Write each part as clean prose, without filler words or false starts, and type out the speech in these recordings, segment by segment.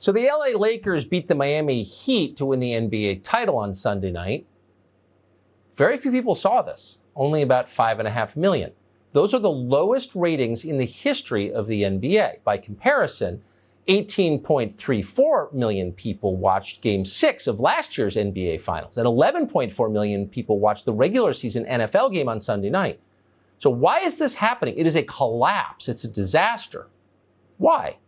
So the LA Lakers beat the Miami Heat to win the NBA title on Sunday night. Very few people saw this, only about 5.5 million. Those are the lowest ratings in the history of the NBA. By comparison, 18.34 million people watched Game 6 of last year's NBA Finals, and 11.4 million people watched the regular season NFL game on Sunday night. So why is this happening? It is a collapse. It's a disaster. Why?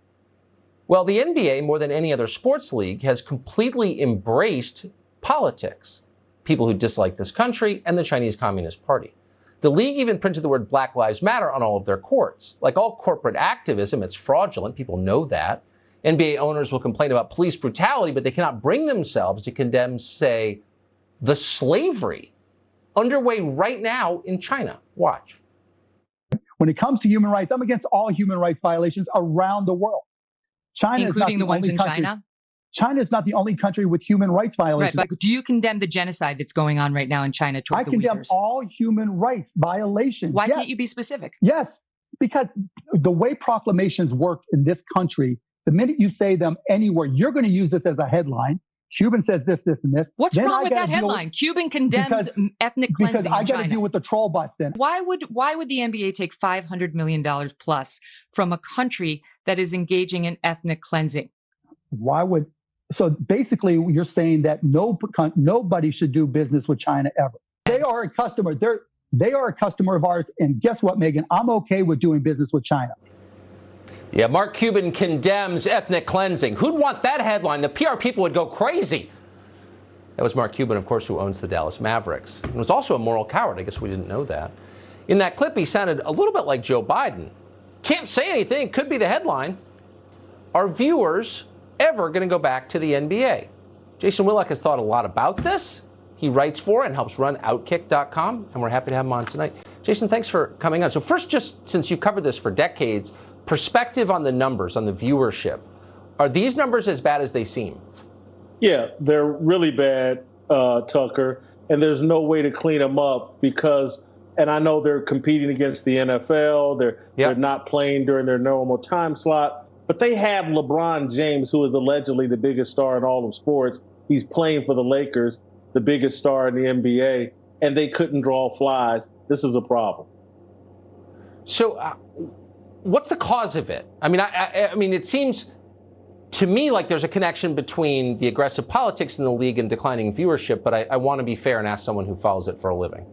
Well, the NBA, more than any other sports league, has completely embraced politics, people who dislike this country and the Chinese Communist Party. The league even printed the word Black Lives Matter on all of their courts. Like all corporate activism, it's fraudulent. People know that. NBA owners will complain about police brutality, but they cannot bring themselves to condemn, say, the slavery underway right now in China. Watch. When it comes to human rights, I'm against all human rights violations around the world. China including the ones in country. China? China is not the only country with human rights violations. Right, but do you condemn the genocide that's going on right now in China toward the Uyghurs? I condemn all human rights violations. Why can't you be specific? Yes, because the way proclamations work in this country, the minute you say them anywhere, you're going to use this as a headline. Cuban says this, this, and this. What's wrong with that headline? Cuban condemns ethnic cleansing in China. Because I got to deal with the troll bots then. Why would the NBA take $500 million plus from a country that is engaging in ethnic cleansing? So basically, you're saying that nobody should do business with China ever. They are a customer. They are a customer of ours. And guess what, Megan? I'm okay with doing business with China. Yeah, Mark Cuban condemns ethnic cleansing. Who'd want that headline? The PR people would go crazy. That was Mark Cuban, of course, who owns the Dallas Mavericks. And was also a moral coward. I guess we didn't know that. In that clip, he sounded a little bit like Joe Biden. Can't say anything. Could be the headline. Are viewers ever going to go back to the NBA? Jason Whitlock has thought a lot about this. He writes for and helps run Outkick.com, and we're happy to have him on tonight. Jason, thanks for coming on. So first, just since you've covered this for decades, perspective on the numbers, on the viewership. Are these numbers as bad as they seem? Yeah, they're really bad, Tucker, and there's no way to clean them up because, and I know they're competing against the NFL, they're not playing during their normal time slot, but they have LeBron James, who is allegedly the biggest star in all of sports. He's playing for the Lakers, the biggest star in the NBA, and they couldn't draw flies. This is a problem. So, what's the cause of it? I mean, it seems to me like there's a connection between the aggressive politics in the league and declining viewership, but I want to be fair and ask someone who follows it for a living.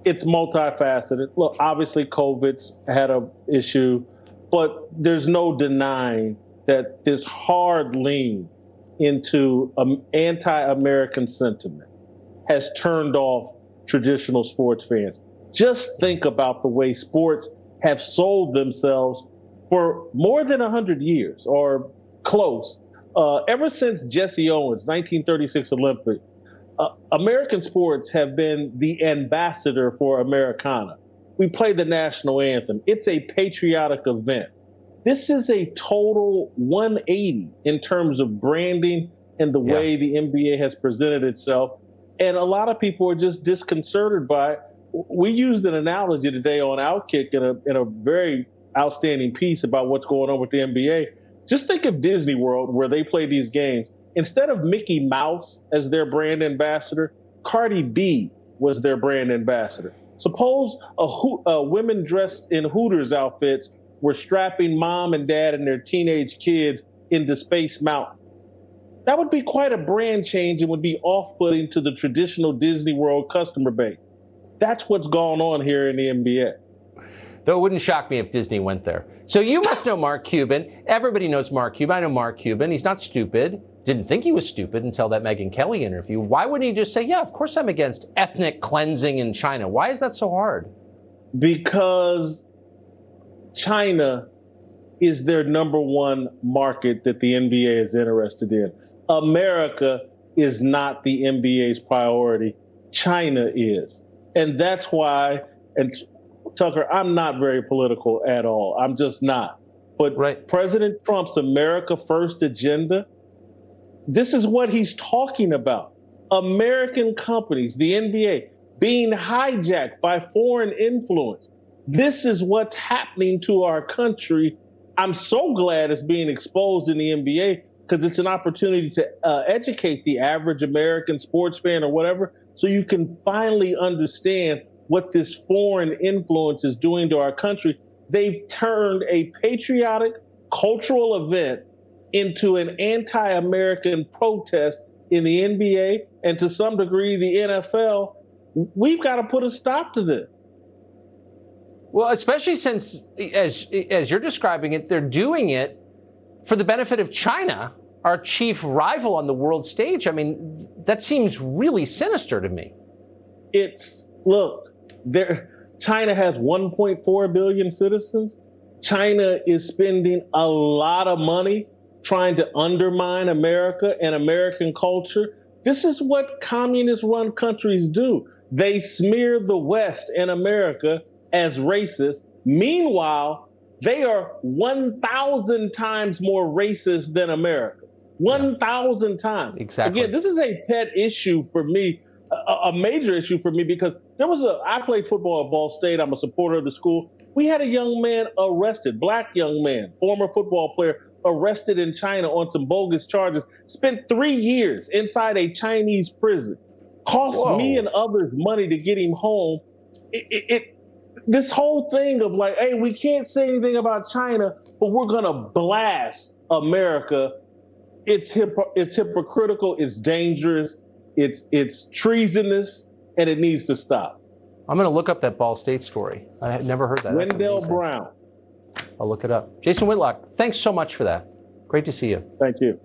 It's multifaceted. Look, obviously COVID's had an issue, but there's no denying that this hard lean into anti-American sentiment has turned off traditional sports fans. Just think about the way sports have sold themselves for more than 100 years or close. Ever since Jesse Owens, 1936 Olympic, American sports have been the ambassador for Americana. We play the national anthem. It's a patriotic event. This is a total 180 in terms of branding and the way the NBA has presented itself. And a lot of people are just disconcerted by it. We used an analogy today on Outkick in a very outstanding piece about what's going on with the NBA. Just think of Disney World, where they play these games. Instead of Mickey Mouse as their brand ambassador, Cardi B was their brand ambassador. Suppose women dressed in Hooters outfits were strapping mom and dad and their teenage kids into Space Mountain. That would be quite a brand change and would be off-putting to the traditional Disney World customer base. That's what's going on here in the NBA. Though it wouldn't shock me if Disney went there. So you must know Mark Cuban. Everybody knows Mark Cuban. I know Mark Cuban. He's not stupid. Didn't think he was stupid until that Megyn Kelly interview. Why wouldn't he just say, yeah, of course I'm against ethnic cleansing in China? Why is that so hard? Because China is their number one market that the NBA is interested in. America is not the NBA's priority. China is. And that's why, and Tucker, I'm not very political at all. I'm just not. But President Trump's America First agenda, this is what he's talking about. American companies, the NBA, being hijacked by foreign influence. This is what's happening to our country. I'm so glad it's being exposed in the NBA because it's an opportunity to educate the average American sports fan or whatever, so you can finally understand what this foreign influence is doing to our country. They've turned a patriotic cultural event into an anti-American protest in the NBA and to some degree the NFL. We've got to put a stop to this. Well, especially since, as you're describing it, they're doing it for the benefit of China, our chief rival on the world stage. I mean, that seems really sinister to me. China has 1.4 billion citizens. China is spending a lot of money trying to undermine America and American culture. This is what communist-run countries do. They smear the West and America as racist. Meanwhile, they are 1,000 times more racist than America. 1,000 times. Exactly. Again, this is a pet issue for me, a major issue for me, because I played football at Ball State. I'm a supporter of the school. We had a young man arrested, black young man, former football player, arrested in China on some bogus charges, spent 3 years inside a Chinese prison, cost me and others money to get him home. This whole thing of like, hey, we can't say anything about China, but we're going to blast America. It's hypocritical. It's dangerous. It's treasonous, and it needs to stop. I'm going to look up that Ball State story. I had never heard that. Wendell Brown. I'll look it up. Jason Whitlock, thanks so much for that. Great to see you. Thank you.